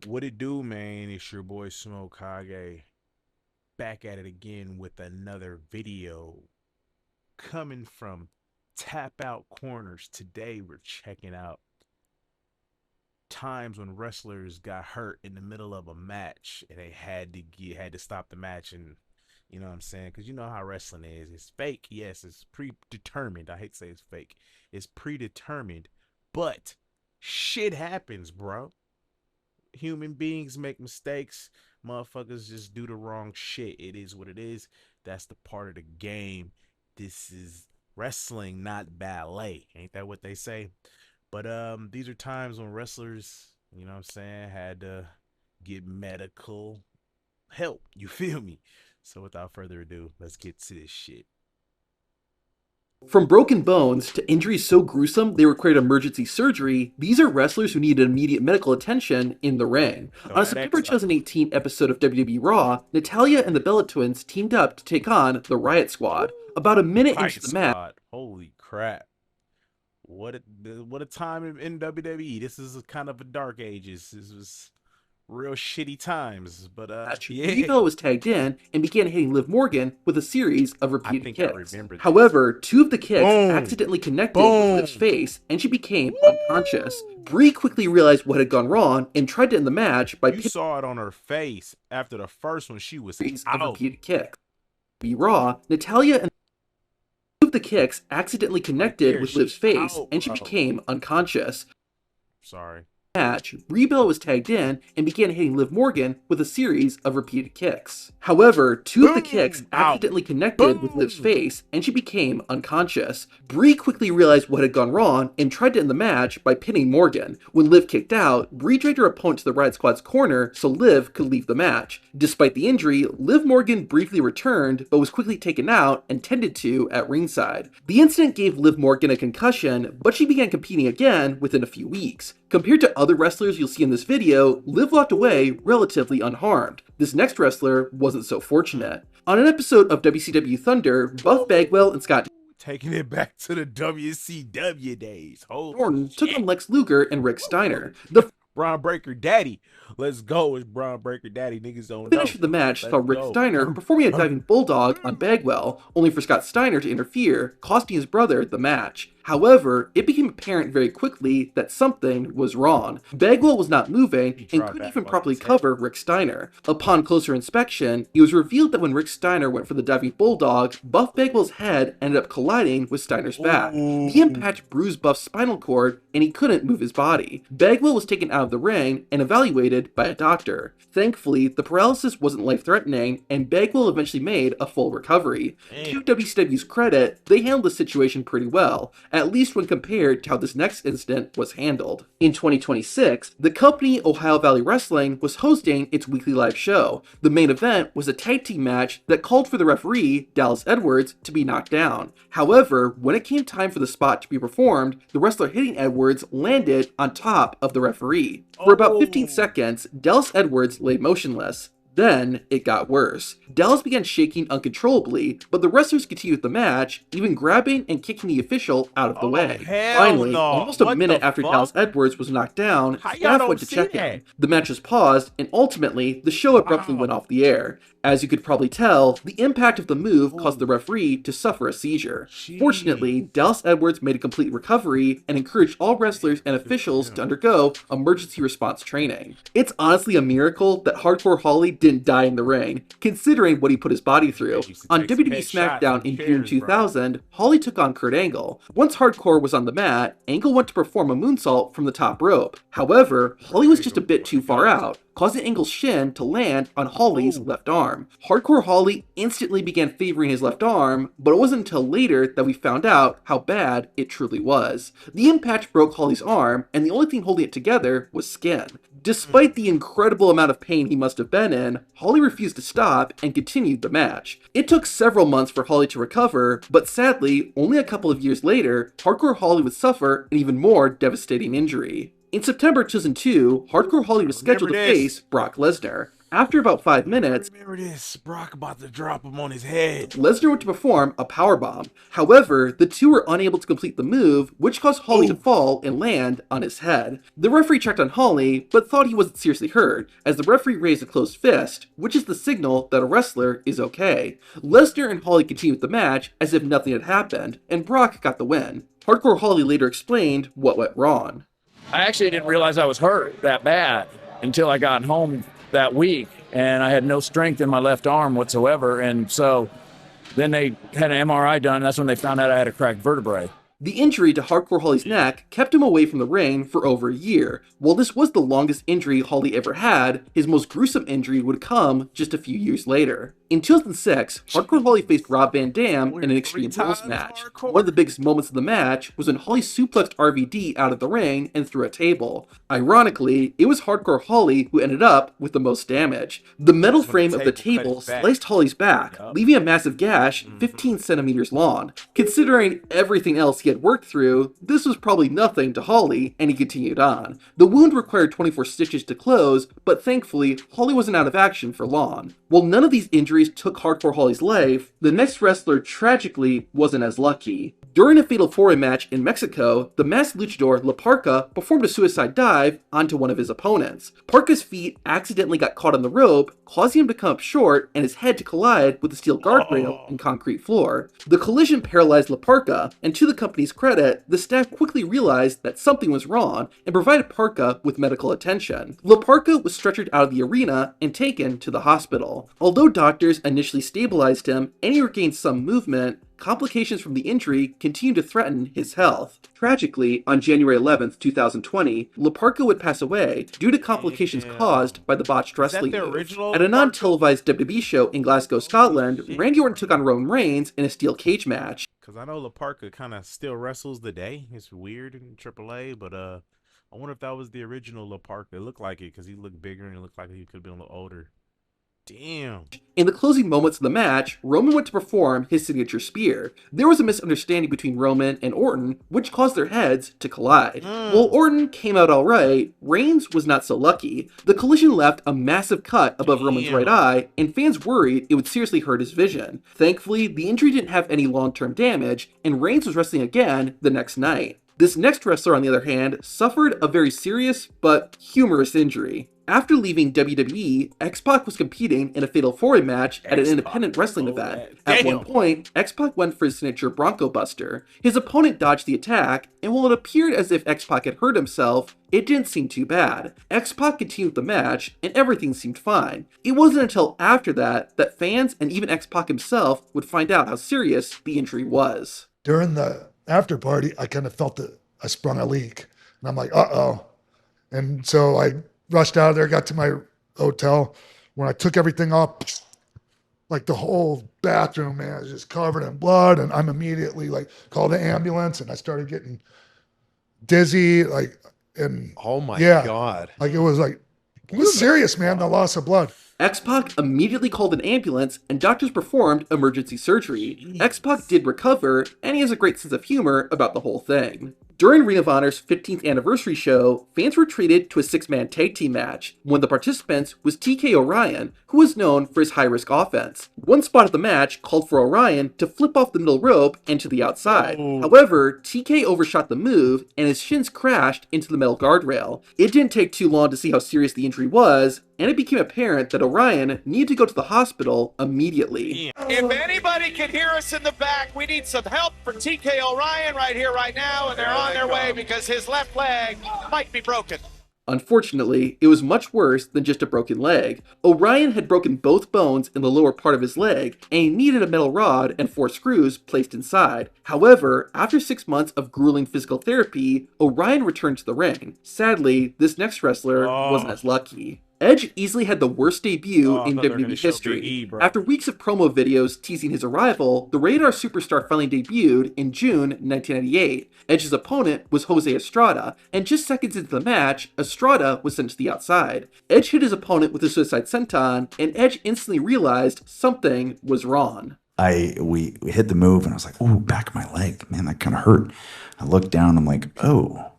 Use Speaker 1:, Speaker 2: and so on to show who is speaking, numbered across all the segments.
Speaker 1: What it do, man? It's your boy SmokeKage back at it again with another video coming from Tap Out Corners. Today we're checking out times when wrestlers got hurt in the middle of a match and they had to stop the match, and you know what I'm saying? Because you know how wrestling is. It's fake. Yes, it's predetermined. I hate to say it's fake. It's predetermined, but shit happens, bro. Human beings make mistakes. Motherfuckers just do the wrong shit. It is what it is. That's the part of the game. This is wrestling, not ballet. Ain't that what they say? But these are times when wrestlers, you know what I'm saying, had to get medical help. You feel me? So without further ado, let's get to this shit.
Speaker 2: From broken bones to injuries so gruesome they required emergency surgery, these are wrestlers who needed immediate medical attention in the ring. On a September 2018 episode of WWE Raw, Natalya and the Bella Twins teamed up to take on the Riot Squad. About a minute into the match,
Speaker 1: holy crap! What a time in WWE. This is kind of a dark ages. This was real shitty times, but
Speaker 2: yeah. Bella was tagged in and began hitting Liv Morgan with a series of repeated kicks. However, two of the kicks accidentally connected with Liv's face, and she became unconscious. Brie quickly realized what had gone wrong and tried to end the match by
Speaker 1: saw it on her face after the first one. She was
Speaker 2: out. Of repeated kicks. Raw, Natalya and two of the kicks accidentally connected with Liv's face, and she became unconscious.
Speaker 1: Sorry.
Speaker 2: Match, Bella was tagged in and began hitting Liv Morgan with a series of repeated kicks. However, two of the kicks accidentally connected with Liv's face, and she became unconscious. Brie quickly realized what had gone wrong and tried to end the match by pinning Morgan. When Liv kicked out, Brie dragged her opponent to the Riot Squad's corner so Liv could leave the match. Despite the injury, Liv Morgan briefly returned, but was quickly taken out and tended to at ringside. The incident gave Liv Morgan a concussion, but she began competing again within a few weeks. Compared to other wrestlers you'll see in this video, Liv walked away relatively unharmed. This next wrestler wasn't so fortunate. On an episode of WCW Thunder, Buff Bagwell and Scott
Speaker 1: taking it back to the WCW days.
Speaker 2: Norton took on Lex Luger and Rick Steiner. The
Speaker 1: Braun Breaker Daddy. Let's go. It's Braun Breaker Daddy. Niggas don't know.
Speaker 2: Finish of the match saw Rick Steiner performing a diving bulldog on Bagwell, only for Scott Steiner to interfere, costing his brother the match. However, it became apparent very quickly that something was wrong. Bagwell was not moving and couldn't even properly cover Rick Steiner. Upon closer inspection, it was revealed that when Rick Steiner went for the diving bulldog, Buff Bagwell's head ended up colliding with Steiner's back. The impact bruised Buff's spinal cord, and he couldn't move his body. Bagwell was taken out of the ring and evaluated by a doctor. Thankfully, the paralysis wasn't life-threatening, and Bagwell eventually made a full recovery. To WCW's credit, they handled the situation pretty well, at least when compared to how this next incident was handled. In 2026, the company Ohio Valley Wrestling was hosting its weekly live show. The main event was a tag team match that called for the referee, Dallas Edwards, to be knocked down. However, when it came time for the spot to be performed, the wrestler hitting Edwards landed on top of the referee. For about 15 seconds, Dallas Edwards lay motionless. Then, it got worse. Dallas began shaking uncontrollably, but the wrestlers continued the match, even grabbing and kicking the official out of the way. Finally, almost a minute after Dallas Edwards was knocked down, staff went to check him. The match was paused, and ultimately, the show abruptly went off the air. As you could probably tell, the impact of the move caused the referee to suffer a seizure. Fortunately, Dallas Edwards made a complete recovery and encouraged all wrestlers and officials to undergo emergency response training. It's honestly a miracle that Hardcore Holly didn't die in the ring, considering what he put his body through. On WWE SmackDown in June 2000, Holly took on Kurt Angle. Once Hardcore was on the mat, Angle went to perform a moonsault from the top rope. However, Holly was just a bit too far out, causing Angle's shin to land on Holly's left arm. Hardcore Holly instantly began favoring his left arm, but it wasn't until later that we found out how bad it truly was. The impact broke Holly's arm, and the only thing holding it together was skin. Despite the incredible amount of pain he must have been in, Holly refused to stop and continued the match. It took several months for Holly to recover, but sadly, only a couple of years later, Hardcore Holly would suffer an even more devastating injury. In September 2002, Hardcore Holly was scheduled to face Brock Lesnar. After about 5 minutes,
Speaker 1: Remember this. Brock about to drop him on his head.
Speaker 2: Lesnar went to perform a powerbomb. However, the two were unable to complete the move, which caused Holly to fall and land on his head. The referee checked on Holly, but thought he wasn't seriously hurt, as the referee raised a closed fist, which is the signal that a wrestler is okay. Lesnar and Holly continued the match as if nothing had happened, and Brock got the win. Hardcore Holly later explained what went wrong.
Speaker 3: I actually didn't realize I was hurt that bad until I got home that week, and I had no strength in my left arm whatsoever. And so then they had an MRI done. That's when they found out I had a cracked vertebrae.
Speaker 2: The injury to Hardcore Holly's neck kept him away from the ring for over a year. While this was the longest injury Holly ever had, his most gruesome injury would come just a few years later. In 2006, Hardcore Holly faced Rob Van Dam in an Extreme Rules match. One of the biggest moments of the match was when Holly suplexed RVD out of the ring and through a table. Ironically, it was Hardcore Holly who ended up with the most damage. The metal frame of the table sliced Holly's back, leaving a massive gash 15 centimeters long. Considering everything else he had worked through, this was probably nothing to Holly, and he continued on. The wound required 24 stitches to close, but thankfully, Holly wasn't out of action for long. While none of these injuries took Hardcore Holly's life, the next wrestler tragically wasn't as lucky. During a Fatal 4-Way match in Mexico, the masked luchador La Parka performed a suicide dive onto one of his opponents. Parka's feet accidentally got caught on the rope, causing him to come up short and his head to collide with the steel guardrail and concrete floor. The collision paralyzed La Parka, and to the company's credit, the staff quickly realized that something was wrong and provided Parka with medical attention. La Parka was stretchered out of the arena and taken to the hospital. Although doctors initially stabilized him and he regained some movement, complications from the injury continued to threaten his health. Tragically, on January 11th, 2020, La Parka would pass away due to complications caused by the botched wrestling move. At a non-televised WWE show in Glasgow, Scotland, Randy Orton took on Roman Reigns in a steel cage match.
Speaker 1: Because I know La Parka kind of still wrestles today. It's weird in AAA, but I wonder if that was the original La Parka. It looked like it because he looked bigger and it looked like he could have been a little older. Damn.
Speaker 2: In the closing moments of the match, Roman went to perform his signature spear. There was a misunderstanding between Roman and Orton, which caused their heads to collide. While Orton came out alright, Reigns was not so lucky. The collision left a massive cut above Roman's right eye, and fans worried it would seriously hurt his vision. Thankfully, the injury didn't have any long-term damage, and Reigns was wrestling again the next night. This next wrestler, on the other hand, suffered a very serious but humorous injury. After leaving WWE, X-Pac was competing in a Fatal 4-Way match at an independent wrestling event. At one point, X-Pac went for his signature Bronco Buster. His opponent dodged the attack, and while it appeared as if X-Pac had hurt himself, it didn't seem too bad. X-Pac continued the match, and everything seemed fine. It wasn't until after that that fans and even X-Pac himself would find out how serious the injury was.
Speaker 4: During the after party, I kind of felt that I sprung a leak, and I'm like, uh-oh. And so I rushed out of there, got to my hotel. When I took everything up, like the whole bathroom, man, was just covered in blood. And I'm immediately like called the ambulance, and I started getting dizzy, like, and
Speaker 5: oh my God.
Speaker 4: Like it was serious, man, the loss of blood.
Speaker 2: X-Pac immediately called an ambulance and doctors performed emergency surgery. X-Pac did recover, and he has a great sense of humor about the whole thing. During Ring of Honor's 15th anniversary show, fans were treated to a 6-man tag team match. One of the participants was TK Orion, who was known for his high-risk offense. One spot of the match called for Orion to flip off the middle rope and to the outside. However, TK overshot the move, and his shins crashed into the metal guardrail. It didn't take too long to see how serious the injury was, and it became apparent that Orion needed to go to the hospital immediately.
Speaker 6: If anybody can hear us in the back, we need some help for TK Orion right here, right now, and they're on their way because his left leg might be broken.
Speaker 2: Unfortunately, it was much worse than just a broken leg. Orion had broken both bones in the lower part of his leg, and he needed a metal rod and 4 screws placed inside. However, after 6 months of grueling physical therapy, Orion returned to the ring. Sadly, this next wrestler wasn't as lucky. Edge easily had the worst debut in WWE history. After weeks of promo videos teasing his arrival, the Radar Superstar finally debuted in June 1998. Edge's opponent was Jose Estrada, and just seconds into the match, Estrada was sent to the outside. Edge hit his opponent with a suicide senton, and Edge instantly realized something was wrong.
Speaker 7: We hit the move, and I was like, "Oh, back of my leg, man, that kind of hurt." I looked down, I'm like, "Oh."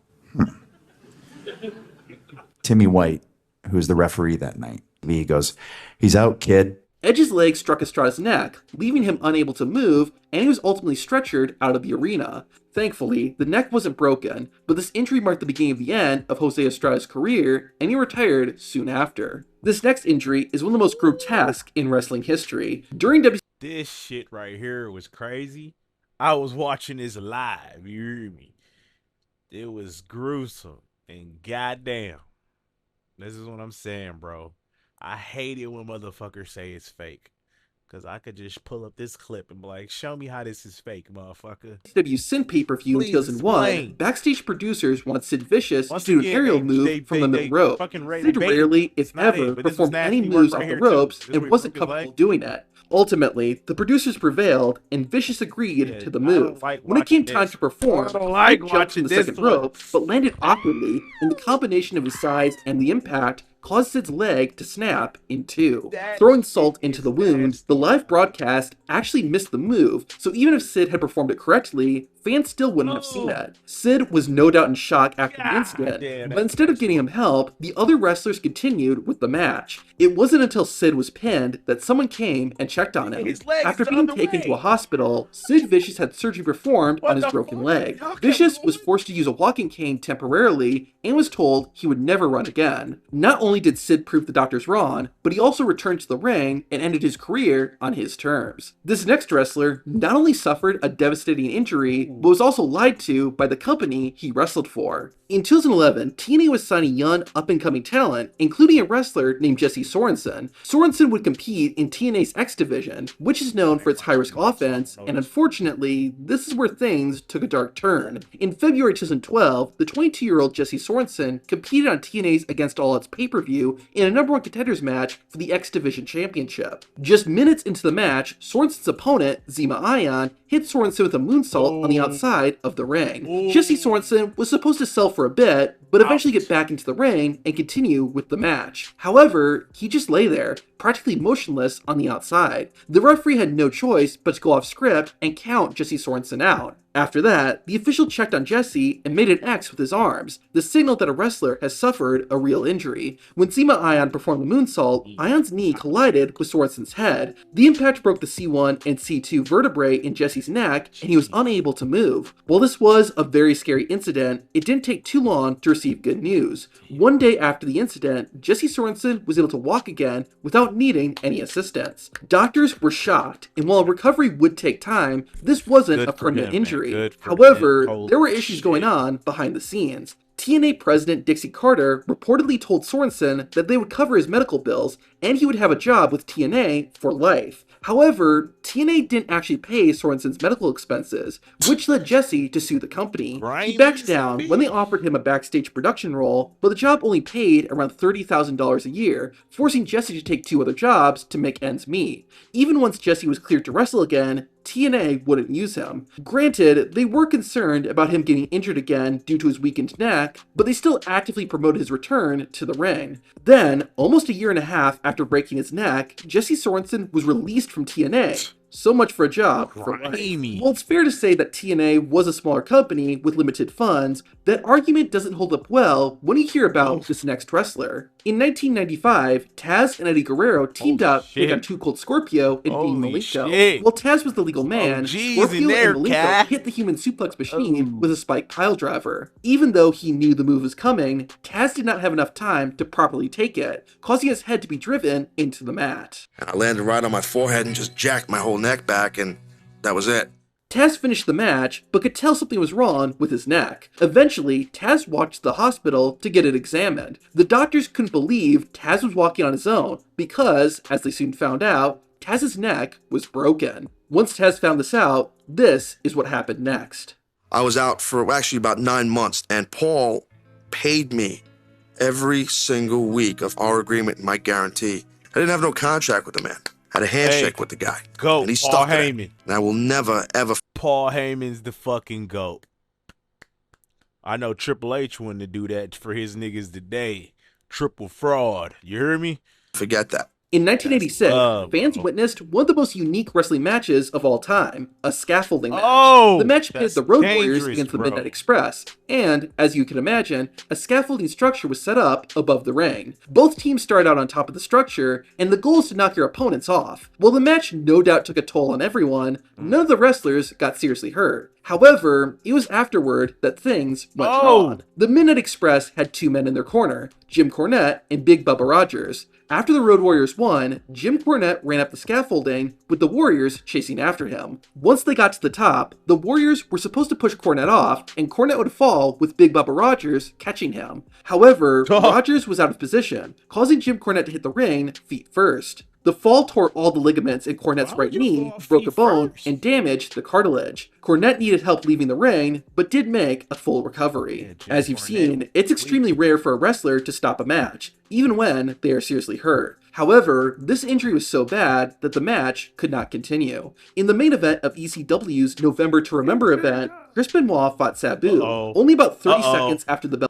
Speaker 7: Timmy White, who was the referee that night, He goes, he's out, kid.
Speaker 2: Edge's leg struck Estrada's neck, leaving him unable to move, and he was ultimately stretchered out of the arena. Thankfully, the neck wasn't broken, but this injury marked the beginning of the end of Jose Estrada's career, and he retired soon after. This next injury is one of the most grotesque in wrestling history. During
Speaker 1: This shit right here was crazy. I was watching this live, you hear me? It was gruesome, and goddamn. This is what I'm saying, bro. I hate it when motherfuckers say it's fake. Because I could just pull up this clip and be like, show me how this is fake, motherfucker.
Speaker 2: Sin pay-per-view in
Speaker 1: Please
Speaker 2: 2001,
Speaker 1: explain.
Speaker 2: backstage producers want Sid Vicious
Speaker 1: Once
Speaker 2: to do an
Speaker 1: again,
Speaker 2: aerial
Speaker 1: they-
Speaker 2: move
Speaker 1: they-
Speaker 2: from
Speaker 1: they-
Speaker 2: the middle
Speaker 1: they
Speaker 2: rope.
Speaker 1: fucking rated
Speaker 2: Sid
Speaker 1: bait.
Speaker 2: rarely, if
Speaker 1: It's not
Speaker 2: ever,
Speaker 1: it, but this
Speaker 2: performed
Speaker 1: was
Speaker 2: any
Speaker 1: nasty work
Speaker 2: moves
Speaker 1: right
Speaker 2: off the
Speaker 1: here, too.
Speaker 2: ropes
Speaker 1: This is where
Speaker 2: and
Speaker 1: he
Speaker 2: wasn't
Speaker 1: broke his
Speaker 2: comfortable
Speaker 1: leg.
Speaker 2: doing it. Ultimately, the producers prevailed, and Vicious agreed
Speaker 1: Yeah,
Speaker 2: to the
Speaker 1: I don't
Speaker 2: move.
Speaker 1: like
Speaker 2: when it came
Speaker 1: watching
Speaker 2: time
Speaker 1: this.
Speaker 2: to perform,
Speaker 1: I don't like
Speaker 2: he jumped from
Speaker 1: watching
Speaker 2: the
Speaker 1: this
Speaker 2: second
Speaker 1: one.
Speaker 2: rope, but landed awkwardly, and the combination of his size and the impact caused Sid's leg to snap in two.
Speaker 1: That
Speaker 2: Throwing salt
Speaker 1: is
Speaker 2: into the wound,
Speaker 1: nasty.
Speaker 2: the live broadcast actually missed the move, so even if Sid had performed it correctly, fans still wouldn't have seen it. Sid was no doubt in shock after the incident,
Speaker 1: damn,
Speaker 2: but
Speaker 1: that's
Speaker 2: instead of getting him help, the other wrestlers continued with the match. It wasn't until Sid was pinned that someone came and checked on him.
Speaker 1: His leg
Speaker 2: After
Speaker 1: is
Speaker 2: being
Speaker 1: on the
Speaker 2: taken to a
Speaker 1: ring.
Speaker 2: hospital, Sid Vicious had surgery performed
Speaker 1: What
Speaker 2: on his
Speaker 1: the
Speaker 2: broken
Speaker 1: fuck?
Speaker 2: leg.
Speaker 1: Y'all kept
Speaker 2: Vicious was
Speaker 1: moving?
Speaker 2: forced to use a walking cane temporarily and was told he would never run again. Not only did Sid prove the doctors wrong, but he also returned to the ring and ended his career on his terms. This next wrestler not only suffered a devastating injury, but was also lied to by the company he wrestled for. In 2011, TNA was signing young, up-and-coming talent, including a wrestler named Jesse Sorenson. Sorenson would compete in TNA's X Division, which is known for its high-risk offense, and unfortunately, this is where things took a dark turn. In February 2012, the 22-year-old Jesse Sorenson competed on TNA's Against All Odds pay-per-view in a number one contenders match for the X Division Championship. Just minutes into the match, Sorenson's opponent, Zima Ion, hit Sorenson with a moonsault on the outside of the ring. Jesse Sorenson was supposed to sell for a bit, but eventually get back into the ring and continue with the match. However, he just lay there, practically motionless on the outside. The referee had no choice but to go off script and count Jesse Sorenson out. After that, the official checked on Jesse and made an X with his arms, the signal that a wrestler has suffered a real injury. When Zima Ion performed the moonsault, Ion's knee collided with Sorenson's head. The impact broke the C1 and C2 vertebrae in Jesse's neck, and he was unable to move. While this was a very scary incident, it didn't take too long to receive good news. One day after the incident, Jesse Sorenson was able to walk again without needing any assistance. Doctors were shocked, and while recovery would take time, this wasn't
Speaker 1: Good
Speaker 2: a
Speaker 1: for
Speaker 2: permanent
Speaker 1: him, man.
Speaker 2: injury.
Speaker 1: Good for
Speaker 2: However,
Speaker 1: him. Holy
Speaker 2: there were issues going
Speaker 1: shit.
Speaker 2: on behind the scenes. TNA president Dixie Carter reportedly told Sorenson that they would cover his medical bills and he would have a job with TNA for life. However, TNA didn't actually pay Sorenson's medical expenses, which led Jesse to sue the company. He backed down when they offered him a backstage production role, but the job only paid around $30,000 a year, forcing Jesse to take two other jobs to make ends meet. Even once Jesse was cleared to wrestle again, TNA wouldn't use him. Granted, they were concerned about him getting injured again due to his weakened neck, but they still actively promoted his return to the ring. Then, almost a year and a half after breaking his neck, Jesse Sorenson was released from TNA. So much for a job for life.
Speaker 1: Grimy.
Speaker 2: While it's fair to say that TNA was a smaller company with limited funds, that argument doesn't hold up well when you hear about this next wrestler. In 1995, Taz and Eddie Guerrero teamed up to take on Too Cold Scorpio and Dean
Speaker 1: Holy
Speaker 2: Malenko.
Speaker 1: shit.
Speaker 2: While Taz was the legal man,
Speaker 1: G's
Speaker 2: Scorpio
Speaker 1: in there,
Speaker 2: and Malenko
Speaker 1: cat.
Speaker 2: hit the human suplex machine with a spike pile driver. Even though he knew the move was coming, Taz did not have enough time to properly take it, causing his head to be driven into the mat.
Speaker 5: And I landed right on my forehead and just jacked my whole neck back, and that was it.
Speaker 2: Taz finished the match, but could tell something was wrong with his neck. Eventually, Taz walked to the hospital to get it examined. The doctors couldn't believe Taz was walking on his own because, as they soon found out, Taz's neck was broken. Once Taz found this out, this is what happened next.
Speaker 5: I was out for actually about 9 months, and Paul paid me every single week of our agreement and my guarantee. I didn't have no contract with the man. I had a handshake with the guy.
Speaker 1: Go,
Speaker 5: and he
Speaker 1: Paul
Speaker 5: stuck to that.
Speaker 1: Heyman.
Speaker 5: And I will never, ever
Speaker 1: Paul Heyman's the fucking GOAT. I know Triple H wanted to do that for his niggas today. Triple fraud. You hear me?
Speaker 5: forget that.
Speaker 2: In 1986,
Speaker 1: love,
Speaker 2: fans
Speaker 1: bro.
Speaker 2: witnessed one of the most unique wrestling matches of all time, a scaffolding match.
Speaker 1: Oh,
Speaker 2: The match pitted
Speaker 1: that's
Speaker 2: the Road Warriors
Speaker 1: dangerous,
Speaker 2: against the
Speaker 1: bro.
Speaker 2: Midnight Express, and, as you can imagine, a scaffolding structure was set up above the ring. Both teams started out on top of the structure, and the goal is to knock your opponents off. While the match no doubt took a toll on everyone, none of the wrestlers got seriously hurt. However, it was afterward that things went wrong. The Midnight Express had two men in their corner, Jim Cornette and Big Bubba Rogers. After the Road Warriors won, Jim Cornette ran up the scaffolding, with the Warriors chasing after him. Once they got to the top, the Warriors were supposed to push Cornette off, and Cornette would fall with Big Bubba Rogers catching him. However, Rogers was out of position, causing Jim Cornette to hit the ring feet first. The fall tore all the ligaments in Cornette's right knee, broke a bone, and damaged the cartilage. Cornette needed help leaving the ring, but did make a full recovery. As you've seen, it's extremely rare for a wrestler to stop a match, even when they are seriously hurt. However, this injury was so bad that the match could not continue. In the main event of ECW's November to Remember event, Chris Benoit fought Sabu, only about 30 seconds after the bell.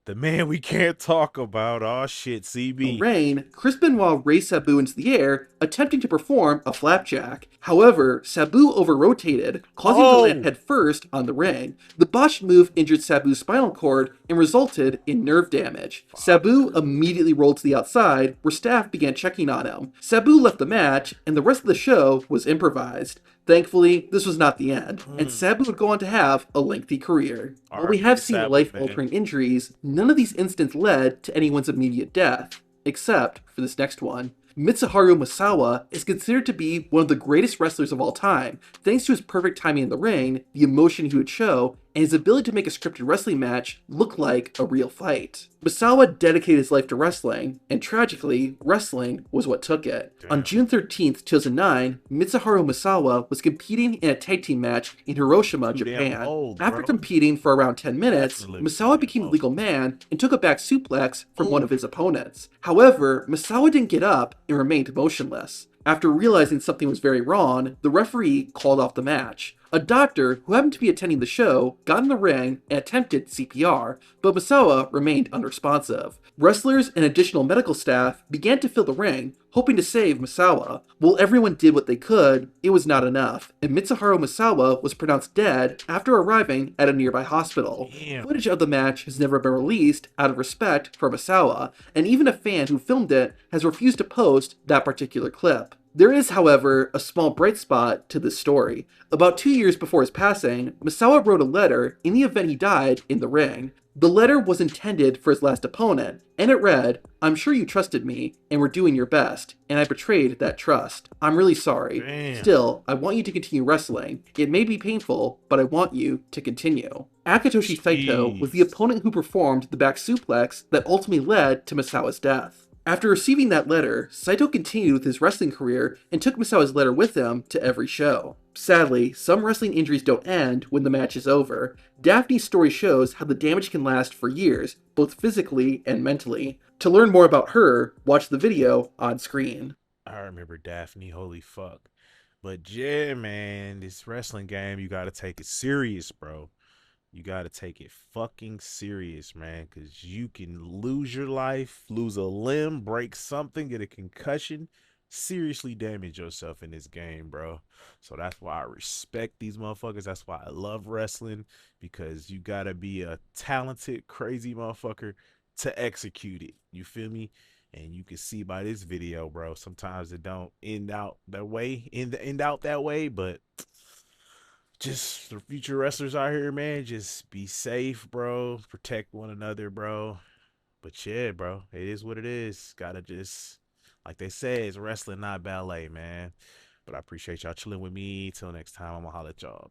Speaker 1: The man we can't talk about. Oh shit, CB.
Speaker 2: Rain, Chris Benoit raised Sabu into the air, attempting to perform a flapjack. However, Sabu over-rotated, causing him to land head first on the ring. The botched move injured Sabu's spinal cord and resulted in nerve damage. Sabu immediately rolled to the outside, where staff began checking on him. Sabu left the match, and the rest of the show was improvised. Thankfully, this was not the end, and Sabu would go on to have a lengthy career. While we have seen life-altering injuries, none of these incidents led to anyone's immediate death, except for this next one. Mitsuharu Misawa is considered to be one of the greatest wrestlers of all time, thanks to his perfect timing in the ring, the emotion he would show, and his ability to make a scripted wrestling match look like a real fight. Misawa dedicated his life to wrestling, and tragically, wrestling was what took it. On June 13th, 2009, Mitsuharu Misawa was competing in a tag team match in Hiroshima, Japan. After competing for around 10 minutes, Misawa became a legal man and took a back suplex from one of his opponents. However, Misawa didn't get up and remained motionless. After realizing something was very wrong, the referee called off the match. A doctor, who happened to be attending the show, got in the ring and attempted CPR, but Misawa remained unresponsive. Wrestlers and additional medical staff began to fill the ring, hoping to save Misawa. While everyone did what they could, it was not enough, and Mitsuharu Misawa was pronounced dead after arriving at a nearby hospital. Footage of the match has never been released out of respect for Misawa, and even a fan who filmed it has refused to post that particular clip. There is, however, a small bright spot to this story. About 2 years before his passing, Misawa wrote a letter in the event he died in the ring. The letter was intended for his last opponent, and it read, "I'm sure you trusted me, and were doing your best, and I betrayed that trust. I'm really sorry. Still, I want you to continue wrestling. It may be painful, but I want you to continue." Akitoshi Saito was the opponent who performed the back suplex that ultimately led to Misawa's death. After receiving that letter, Saito continued with his wrestling career and took Misawa's letter with him to every show. Sadly, some wrestling injuries don't end when the match is over. Daphne's story shows how the damage can last for years, both physically and mentally. To learn more about her, watch the video on screen.
Speaker 1: I remember Daphne, holy fuck. But yeah, man, this wrestling game, you gotta take it serious, bro. You gotta take it fucking serious, man, because you can lose your life, lose a limb, break something, get a concussion, seriously damage yourself in this game, bro. So that's why I respect these motherfuckers. That's why I love wrestling, because you gotta be a talented, crazy motherfucker to execute it. You feel me? And you can see by this video, bro, sometimes it don't end out that way, but just the future wrestlers out here, man, just be safe, bro. Protect one another, bro. But yeah, bro, it is what it is. Gotta just, like they say, it's wrestling, not ballet, man. But I appreciate y'all chilling with me. Till next time, I'm gonna holler at y'all.